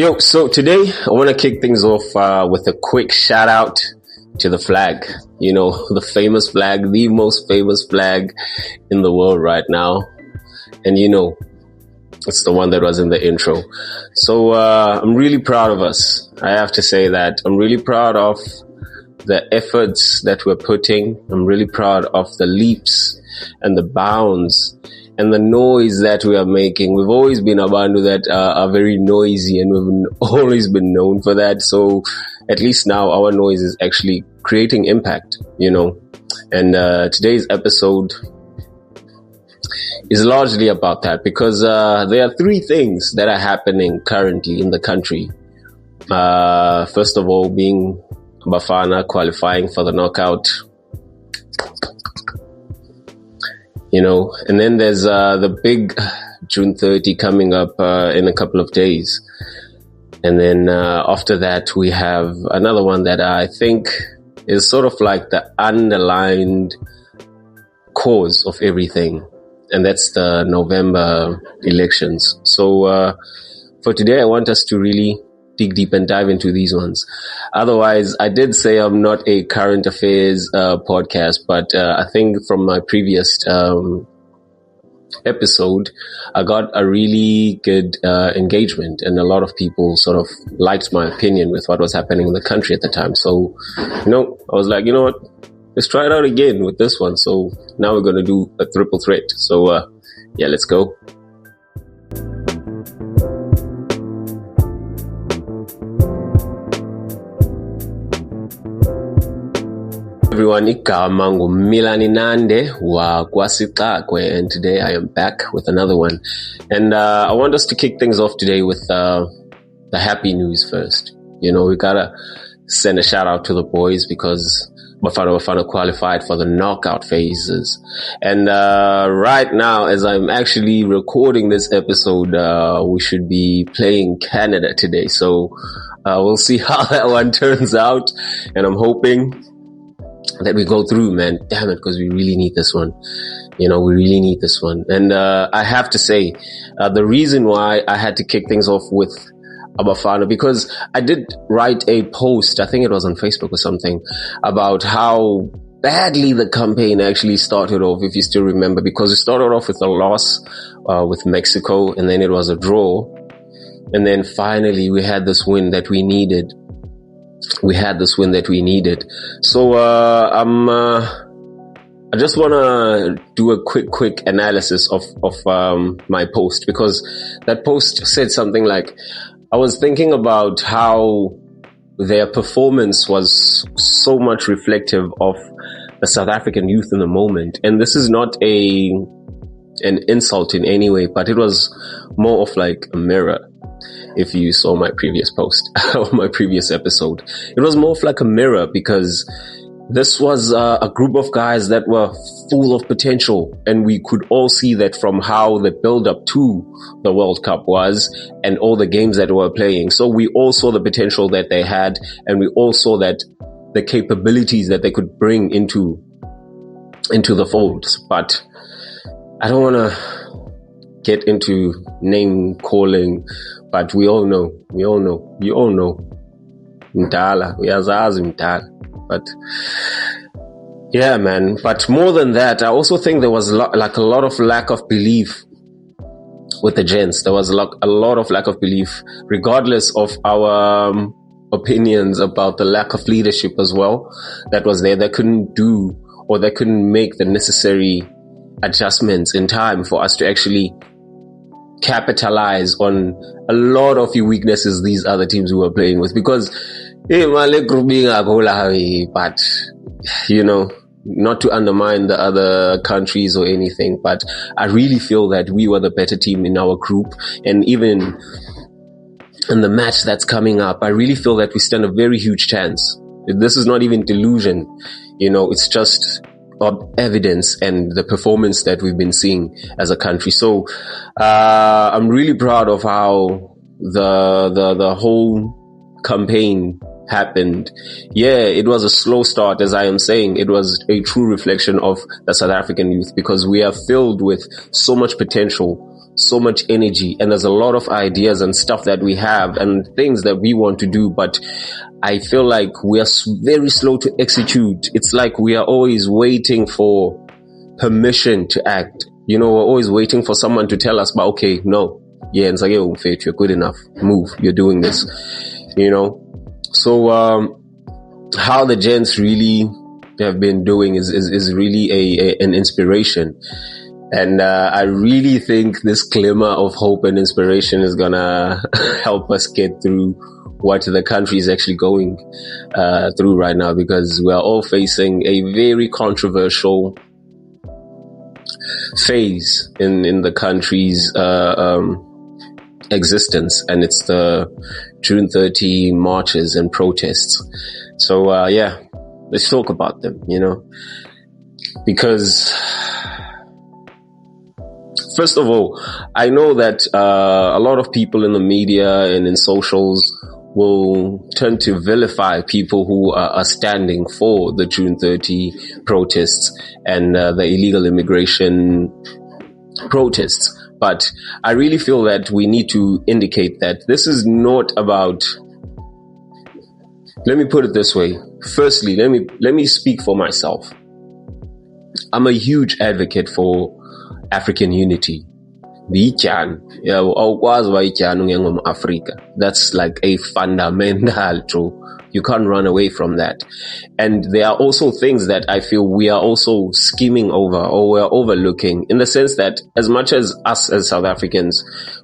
Yo, so today I want to kick things off with a quick shout out to the flag. You know, the famous flag, the most famous flag in the world right now. And you know, it's the one that was in the intro. So I'm really proud of us. I have to say that I'm really proud of the efforts that we're putting. I'm really proud of the leaps and the bounds and the noise that we are making. We've always been a band that are very noisy, and we've always been known for that. So at least now our noise is actually creating impact, you know. And today's episode is largely about that, because there are three things that are happening currently in the country. First of all, being Bafana qualifying for the knockout, you know, and then there's the big June 30 coming up in a couple of days. And then after that, we have another one that I think is sort of like the underlined cause of everything. And that's the November elections. So for today, I want us to really dig deep and dive into these ones. Otherwise, I did say I'm not a current affairs podcast, but I think from my previous episode, I got a really good engagement, and a lot of people sort of liked my opinion with what was happening in the country at the time. So, you know, I was like, you know what? Let's try it out again with this one. So now we're going to do a triple threat. So yeah, let's go. Everyone, igama nguMilani Nande wa kwaSixakwe, and today I am back with another one. And I want us to kick things off today with the happy news first. You know, we gotta send a shout out to the boys, because Bafana Bafana qualified for the knockout phases. And right now, as I'm actually recording this episode, we should be playing Canada today. So we'll see how that one turns out. And I'm hoping that we go through, man. Damn it, because we really need this one. You know, we really need this one. And I have to say, the reason why I had to kick things off with Bafana, because I did write a post, I think it was on Facebook or something, about how badly the campaign actually started off, if you still remember, because it started off with a loss with Mexico, and then it was a draw, and then finally we had this win that we needed. So I just want to do a quick analysis of my post, because that post said something like, I was thinking about how their performance was so much reflective of the South African youth in the moment. And this is not an insult in any way, but it was more of like a mirror. If you saw my previous post or my previous episode, it was more of like a mirror, because this was a group of guys that were full of potential, and we could all see that from how the build up to the World Cup was and all the games that we were playing. So we all saw the potential that they had, and we all saw that the capabilities that they could bring into the folds. But I don't want to get into name calling, but we all know. Mdala, uyazazi Mdala. But yeah, man. But more than that, I also think there was a lot of lack of belief with the gents. There was a lot of lack of belief, regardless of our opinions about the lack of leadership as well that was there. They couldn't do, or they couldn't make the necessary adjustments in time for us to actually capitalize on a lot of the weaknesses these other teams we were playing with. Because but you know, not to undermine the other countries or anything, but I really feel that we were the better team in our group. And even in the match that's coming up, I really feel that we stand a very huge chance. This is not even delusion, you know, it's just evidence and the performance that we've been seeing as a country. So I'm really proud of how the whole campaign happened. Yeah, it was a slow start, as I am saying. It was a true reflection of the South African youth, because we are filled with so much potential, so much energy, and there's a lot of ideas and stuff that we have and things that we want to do, but I feel like we are very slow to execute. It's like we are always waiting for permission to act. You know, we're always waiting for someone to tell us, but okay, no, yeah, and say, you're good enough, move, you're doing this, you know. So how the gents really have been doing is really an inspiration. And I really think this glimmer of hope and inspiration is gonna help us get through what the country is actually going through right now, because we are all facing a very controversial phase in the country's existence, and it's the June 30 marches and protests. So yeah, let's talk about them, you know, because first of all, I know that a lot of people in the media and in socials will tend to vilify people who are standing for the June 30 protests and the illegal immigration protests. But I really feel that we need to indicate that this is not about, let me put it this way. Firstly, let me speak for myself. I'm a huge advocate for African unity. Africa. That's like a fundamental truth. You can't run away from that. And there are also things that I feel we are also skimming over, or we're overlooking, in the sense that as much as us as South Africans,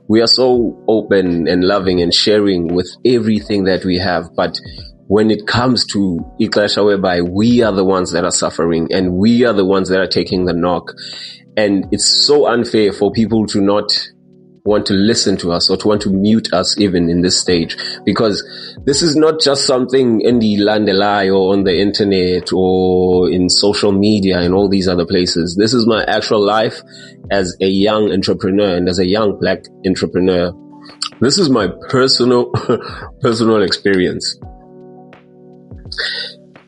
we are so open and loving and sharing with everything that we have. But when it comes to Iklasha, whereby we are the ones that are suffering and we are the ones that are taking the knock, and it's so unfair for people to not want to listen to us or to want to mute us even in this stage, because this is not just something in the Landelai or on the internet or in social media and all these other places. This is my actual life as a young entrepreneur and as a young black entrepreneur. This is my personal experience.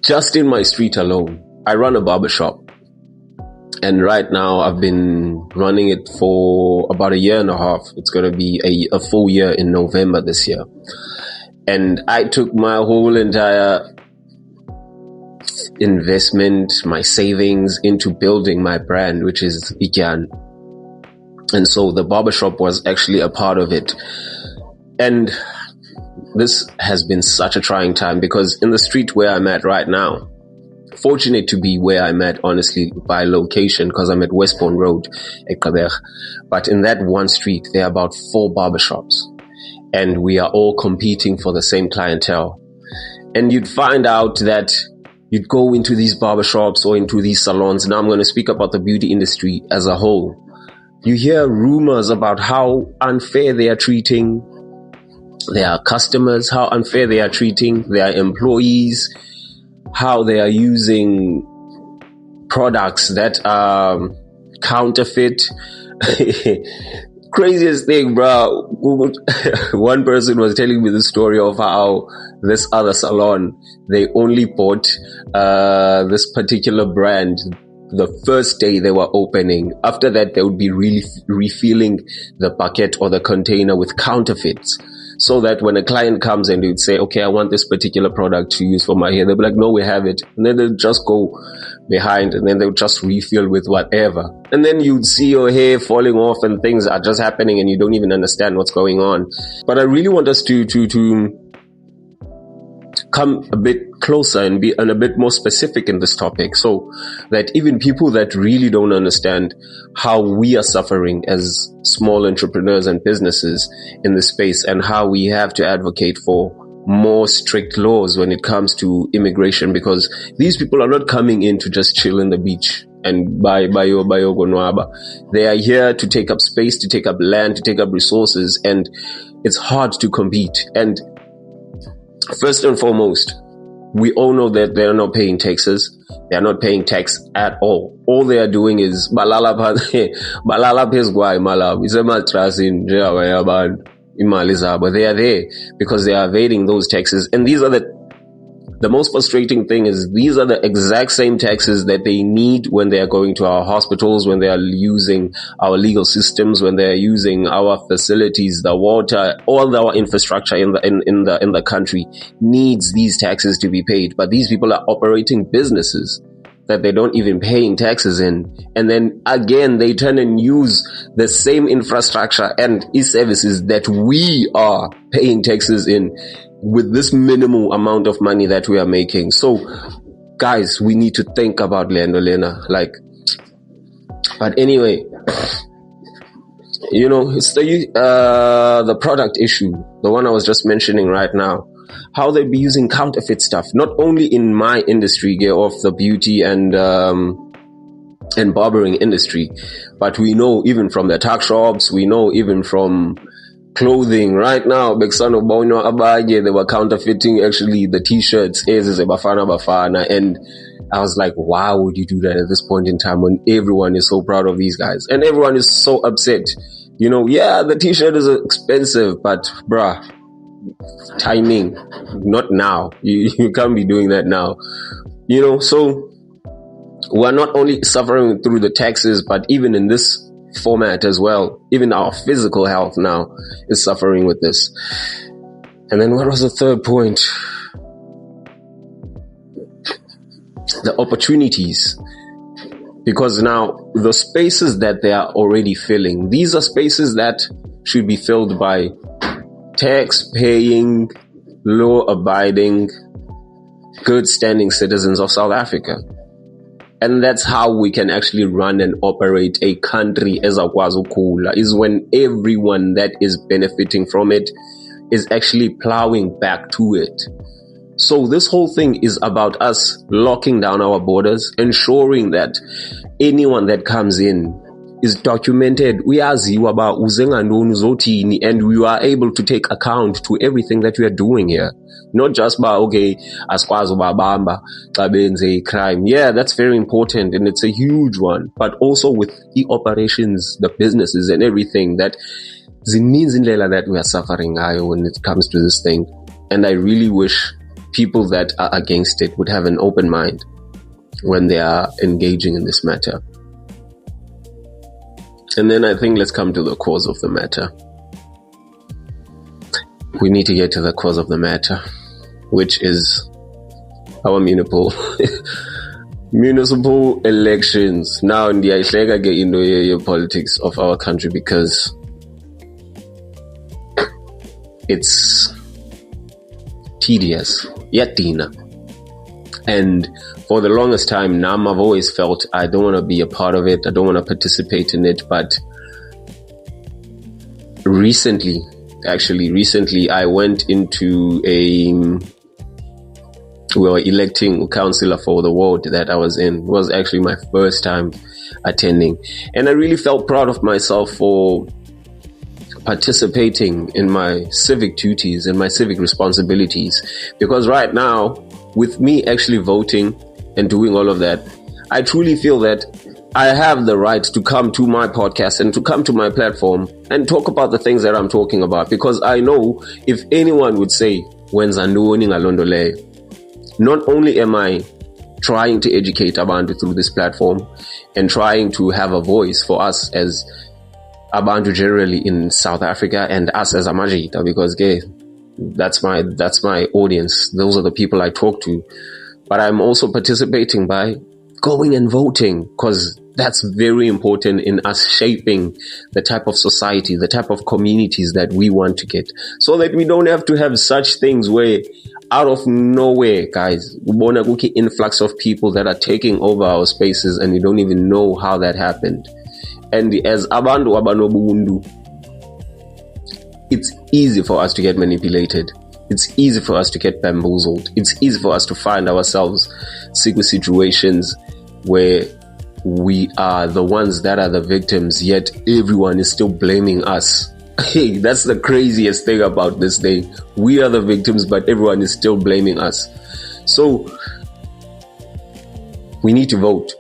Just in my street alone, I run a barbershop. And right now I've been running it for about 1.5 years. It's going to be a full year in November this year. And I took my whole entire investment, my savings into building my brand, which is Idyan. And so the barbershop was actually a part of it. And this has been such a trying time, because in the street where I'm at right now, fortunate to be where I'm at, honestly, by location, because I'm at Westbourne Road, Ekabech. But in that one street, there are about 4 barbershops, and we are all competing for the same clientele. And you'd find out that you'd go into these barbershops or into these salons. Now I'm going to speak about the beauty industry as a whole. You hear rumors about how unfair they are treating their customers, how unfair they are treating their employees, how they are using products that are counterfeit. Craziest thing, bro. One person was telling me the story of how this other salon, they only bought this particular brand the first day they were opening. After that, they would be refilling the bucket or the container with counterfeits, so that when a client comes and you'd say, okay, I want this particular product to use for my hair, they'll be like, no, we have it. And then they'll just go behind and then they'll just refill with whatever. And then you'd see your hair falling off and things are just happening and you don't even understand what's going on. But I really want us to come a bit closer and be a bit more specific in this topic, so that even people that really don't understand how we are suffering as small entrepreneurs and businesses in this space, and how we have to advocate for more strict laws when it comes to immigration, because these people are not coming in to just chill in the beach and buy gonwaba. They are here to take up space, to take up land, to take up resources, and it's hard to compete. And first and foremost, we all know that they are not paying taxes. They are not paying tax at all. All they are doing is balala pesgwai malab. They are there because they are evading those taxes. And these are the the most frustrating thing is these are the exact same taxes that they need when they are going to our hospitals, when they are using our legal systems, when they are using our facilities, the water, all our infrastructure in the country needs these taxes to be paid. But these people are operating businesses that they don't even paying taxes in. And then again, they turn and use the same infrastructure and e-services that we are paying taxes in with this minimal amount of money that we are making. So guys, we need to think about Lendo Lena. But anyway, it's the product issue, the one I was just mentioning right now. How they be using counterfeit stuff, not only in my industry of the beauty and barbering industry, but we know even from the tuck shops, we know even from clothing right now. Bexano Bono Abaye, they were counterfeiting actually the t-shirts as a Bafana Bafana, and I was like, why would you do that at this point in time when everyone is so proud of these guys and everyone is so upset? Yeah, the t-shirt is expensive, but bruh, timing, not now. You can't be doing that now. So we're not only suffering through the taxes, but even in this format as well, even our physical health now is suffering with this. And then what was the third point? The opportunities. Because now the spaces that they are already filling, these are spaces that should be filled by tax-paying, law-abiding, good-standing citizens of South Africa. And that's how we can actually run and operate a country as a KwaZulu, is when everyone that is benefiting from it is actually plowing back to it. So this whole thing is about us locking down our borders, ensuring that anyone that comes in is documented, uyaziwa ba uzenga ntoni uzotini, and we are able to take account to everything that we are doing here. Not just by, okay, asikwazi ubabamba xa benze crime. Yeah, that's very important and it's a huge one. But also with e-operations, the businesses and everything, that zininzi indlela that we are suffering ngayo when it comes to this thing. And I really wish people that are against it would have an open mind when they are engaging in this matter. And then I think let's come to the cause of the matter. We need to get to the cause of the matter, which is our municipal elections. Now, in the politics of our country, because it's tedious, yet Dina. And for the longest time now, I've always felt I don't want to be a part of it. I don't want to participate in it. But recently, I went into we were electing a councillor for the ward that I was in. It was actually my first time attending. And I really felt proud of myself for participating in my civic duties and my civic responsibilities. Because right now, with me actually voting and doing all of that, I truly feel that I have the right to come to my podcast and to come to my platform and talk about the things that I'm talking about. Because I know if anyone would say, not only am I trying to educate Abantu through this platform and trying to have a voice for us as Abantu generally in South Africa and us as Amajita, because that's my audience. Those are the people I talk to. But I'm also participating by going and voting, because that's very important in us shaping the type of society, the type of communities that we want to get, so that we don't have to have such things where out of nowhere, guys, ubona kuki influx of people that are taking over our spaces and we don't even know how that happened. And as abantu abanobundu, it's easy for us to get manipulated. It's easy for us to get bamboozled. It's easy for us to find ourselves secret situations where we are the ones that are the victims, yet everyone is still blaming us. Hey, that's the craziest thing about this thing. We are the victims, but everyone is still blaming us. So we need to vote.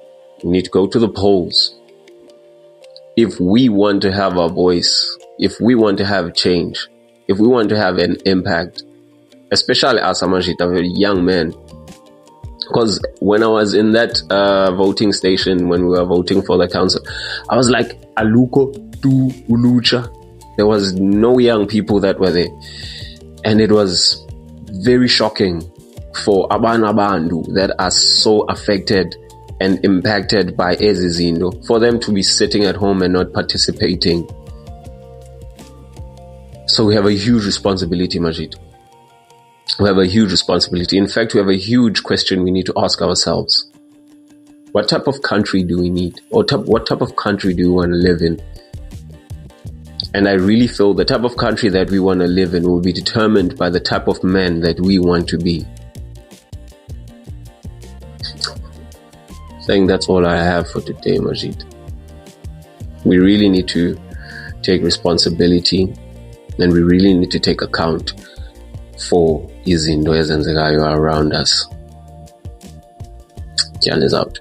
We need to go to the polls. If we want to have our voice, if we want to have change, if we want to have an impact, especially as a very young man. Because when I was in that voting station, when we were voting for the council, I was like, aluko tu ulucha. There was no young people that were there. And it was very shocking for abana bandu that are so affected and impacted by ezizindo, for them to be sitting at home and not participating. So we have a huge responsibility, Majid. We have a huge responsibility. In fact, we have a huge question we need to ask ourselves. What type of country do we need? Or what type of country do we want to live in? And I really feel the type of country that we want to live in will be determined by the type of man that we want to be. I think that's all I have for today, Majid. We really need to take responsibility, and we really need to take account for izinto ezenzekayo around us. Idyan is out.